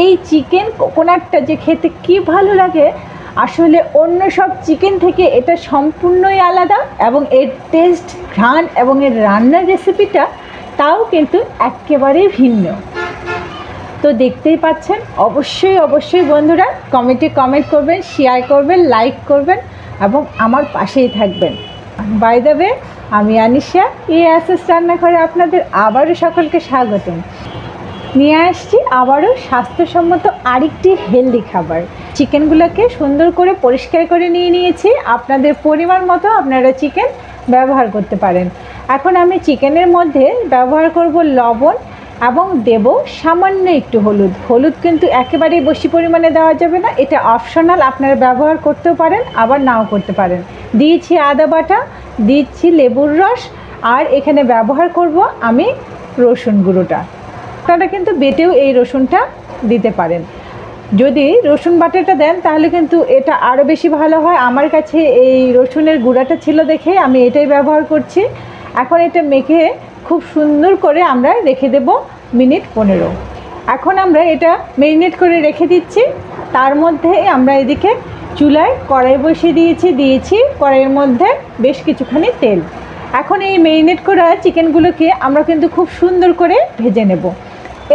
এই চিকেন কোকোনাটটা যে খেতে কি ভালো লাগে, আসলে অন্য সব চিকেন থেকে এটা সম্পূর্ণই আলাদা এবং এর টেস্ট, ঘ্রাণ এবং এর রান্নার রেসিপিটা তাও কিন্তু একেবারেই ভিন্ন। তো দেখতেই পাচ্ছেন, অবশ্যই বন্ধুরা কমেন্ট করবেন, শেয়ার করবেন, লাইক করবেন এবং আমার পাশেই থাকবেন। বাই দ্য ওয়ে, আমি আনিশা, এএসএস রান্নাঘরে আপনাদের আবারও সকলকে স্বাগতম। নিয়ে আসছি আবারও স্বাস্থ্যসম্মত আরেকটি হেলদি খাবার। চিকেনগুলোকে সুন্দর করে পরিষ্কার করে নিয়েছি। আপনাদের পরিমাণ মতো আপনারা চিকেন ব্যবহার করতে পারেন। এখন আমি চিকেনের মধ্যে ব্যবহার করব লবণ এবং দেব সামান্য একটু হলুদ। হলুদ কিন্তু একেবারেই বেশি পরিমাণে দেওয়া যাবে না, এটা অপশনাল, আপনারা ব্যবহার করতেও পারেন আবার নাও করতে পারেন। দিয়েছি আদা বাটা, দিচ্ছি লেবুর রস, আর এখানে ব্যবহার করব আমি রসুন গুঁড়োটা। আপনারা কিন্তু বেটেও এই রসুনটা দিতে পারেন। যদি রসুন বাটাটা দেন তাহলে কিন্তু এটা আরও বেশি ভালো হয়। আমার কাছে এই রসুনের গুঁড়াটা ছিল দেখে আমি এটাই ব্যবহার করছি। এখন এটা মেখে খুব সুন্দর করে আমরা রেখে দেব মিনিট 15। এখন আমরা এটা ম্যারিনেট করে রেখে দিচ্ছি। তার মধ্যে আমরা এদিকে চুলায় কড়াই বসিয়ে দিয়েছি কড়াইয়ের মধ্যে বেশ কিছুখানি তেল। এখন এই ম্যারিনেট করা চিকেনগুলোকে আমরা কিন্তু খুব সুন্দর করে ভেজে নেব।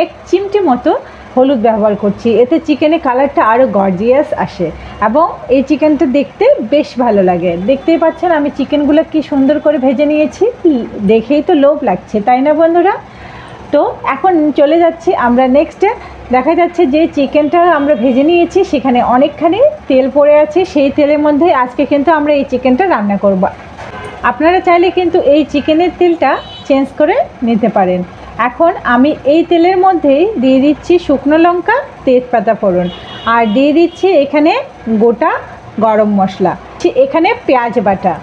1 চিমটি মতো হলুদ ব্যবহার করছি, এতে চিকেনের কালারটা আরও গর্জিয়াস আসে এবং এই চিকেনটা দেখতে বেশ ভালো লাগে। দেখতেই পাচ্ছেন আমি চিকেনগুলো কি সুন্দর করে ভেজে নিয়েছি, দেখেই তো লোভ লাগছে, তাই না বন্ধুরা? তো এখন চলে যাচ্ছি আমরা নেক্সটে। দেখা যাচ্ছে যে চিকেনটা আমরা ভেজে নিয়েছি, সেখানে অনেকখানি তেল পড়ে আছে। সেই তেলের মধ্যে আজকে কিন্তু আমরা এই চিকেনটা রান্না করব। আপনারা চাইলে কিন্তু এই চিকেনের তেলটা চেঞ্জ করে নিতে পারেন। এখন আমি এই তেলের মধ্যেই দিয়ে দিচ্ছি শুকনো লঙ্কা, তেজপাতা ফোড়ন, আর দিয়ে দিচ্ছি এখানে গোটা গরম মশলা, এখানে পেঁয়াজ বাটা।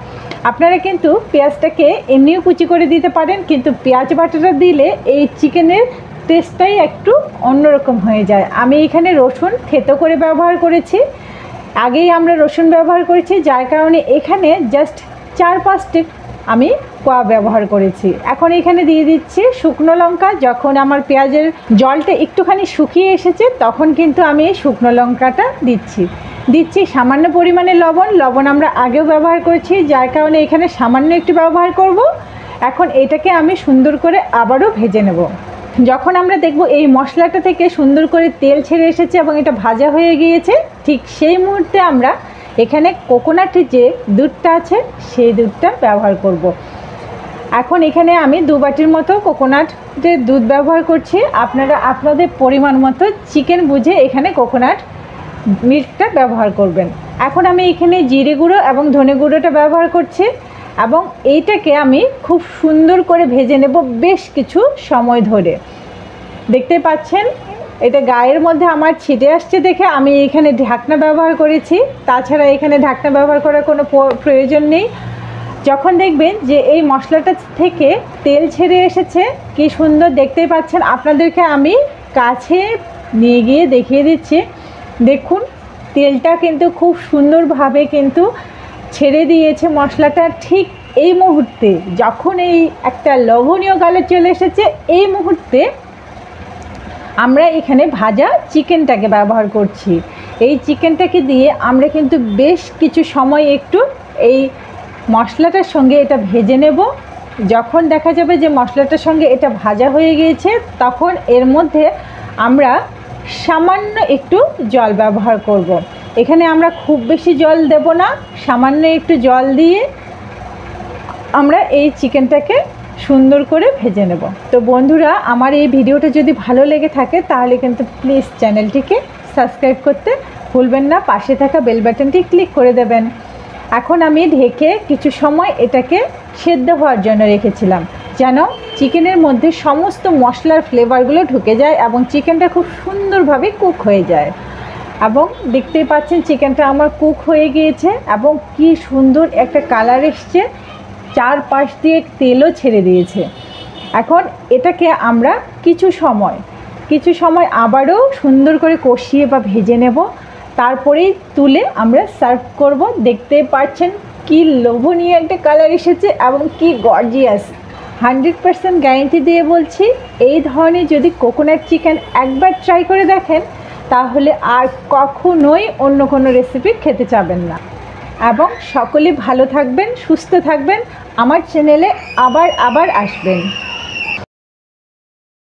আপনারা কিন্তু পেঁয়াজটাকে এমনিও কুচি করে দিতে পারেন, কিন্তু পেঁয়াজ বাটাটা দিলে এই চিকেনের টেস্টটাই একটু অন্যরকম হয়ে যায়। আমি এখানে রসুন থেতো করে ব্যবহার করেছি, আগেই আমরা রসুন ব্যবহার করেছি, যার কারণে এখানে জাস্ট 4-5টি আমি কোয়া ব্যবহার করেছি। এখন এখানে দিয়ে দিচ্ছি শুকনো লঙ্কা। যখন আমার পেঁয়াজের জলটা একটুখানি শুকিয়ে এসেছে তখন কিন্তু আমি এই শুকনো লঙ্কাটা দিচ্ছি সামান্য পরিমাণে লবণ আমরা আগেও ব্যবহার করেছি, যার কারণে এখানে সামান্য একটু ব্যবহার করব। এখন এটাকে আমি সুন্দর করে আবারও ভেজে নেব। যখন আমরা দেখব এই মশলাটা থেকে সুন্দর করে তেল ছেড়ে এসেছে এবং এটা ভাজা হয়ে গিয়েছে, ঠিক সেই মুহূর্তে আমরা এখানে কোকোনাটের যে দুধটা আছে সেই দুধটা ব্যবহার করব। এখন এখানে আমি 2 বাটির মতো কোকোনাটের দুধ ব্যবহার করছি। আপনারা আপনাদের পরিমাণ মতো চিকেন বুঝে এখানে কোকোনাট মিল্কটা ব্যবহার করবেন। এখন আমি এখানে জিরে গুঁড়ো এবং ধনে গুঁড়োটা ব্যবহার করছি এবং এইটাকে আমি খুব সুন্দর করে ভেজে নেব বেশ কিছু সময় ধরে। দেখতে পাচ্ছেন এটা গায়ের মধ্যে আমার ছিটে আসছে দেখে আমি এখানে ঢাকনা ব্যবহার করেছি, তাছাড়া এখানে ঢাকনা ব্যবহার করার কোনো প্রয়োজন নেই। যখন দেখবেন যে এই মশলাটা থেকে তেল ছেড়ে এসেছে, কি সুন্দর দেখতেই পাচ্ছেন, আপনাদেরকে আমি কাছে নিয়ে গিয়ে দেখিয়ে দিচ্ছি। দেখুন তেলটা কিন্তু খুব সুন্দরভাবে কিন্তু ছেড়ে দিয়েছে মশলাটা। ঠিক এই মুহূর্তে যখন এই একটা লোভনীয় কালার চলে এসেছে, এই মুহূর্তে আমরা এখানে ভাজা চিকেনটাকে ব্যবহার করছি। এই চিকেনটাকে দিয়ে আমরা কিন্তু বেশ কিছু সময় একটু এই মশলাটার সঙ্গে এটা ভেজে নেব। যখন দেখা যাবে যে মশলাটার সঙ্গে এটা ভাজা হয়ে গিয়েছে, তখন এর মধ্যে আমরা সামান্য একটু জল ব্যবহার করব। এখানে আমরা খুব বেশি জল দেব না, সামান্য একটু জল দিয়ে আমরা এই চিকেনটাকে সুন্দর করে ভেজে নেব। তো বন্ধুরা, আমার এই ভিডিওটা যদি ভালো লেগে থাকে তাহলে কিন্তু প্লিজ চ্যানেলটিকে সাবস্ক্রাইব করতে ভুলবেন না, পাশে থাকা বেল বাটনটি ক্লিক করে দেবেন। এখন আমি ঢেকে কিছু সময় এটাকে সেদ্ধ হওয়ার জন্য রেখেছিলাম, যেন চিকেনের মধ্যে সমস্ত মশলার ফ্লেভারগুলো ঢুকে যায় এবং চিকেনটা খুব সুন্দরভাবে কুক হয়ে যায়। এবং দেখতেই পাচ্ছেন চিকেনটা আমার কুক হয়ে গিয়েছে এবং কি সুন্দর একটা কালার এসছে, চারপাশ দিয়ে তেলও ছেড়ে দিয়েছে। এখন এটাকে আমরা কিছু সময় আবারও সুন্দর করে কষিয়ে বা ভেজে নেব, তারপরেই তুলে আমরা সার্ভ করব। দেখতে পাচ্ছেন কি লোভনীয় একটা কালার এসেছে এবং কি গর্জিয়াস। 100% গ্যারেন্টি দিয়ে বলছি, এই ধরনের যদি কোকোনাট চিকেন একবার ট্রাই করে দেখেন তাহলে আর কখনোই অন্য কোনো রেসিপি খেতে চাবেন না। এবং সকলে ভালো থাকবেন, সুস্থ থাকবেন, আমার চ্যানেলে আবার আসবেন।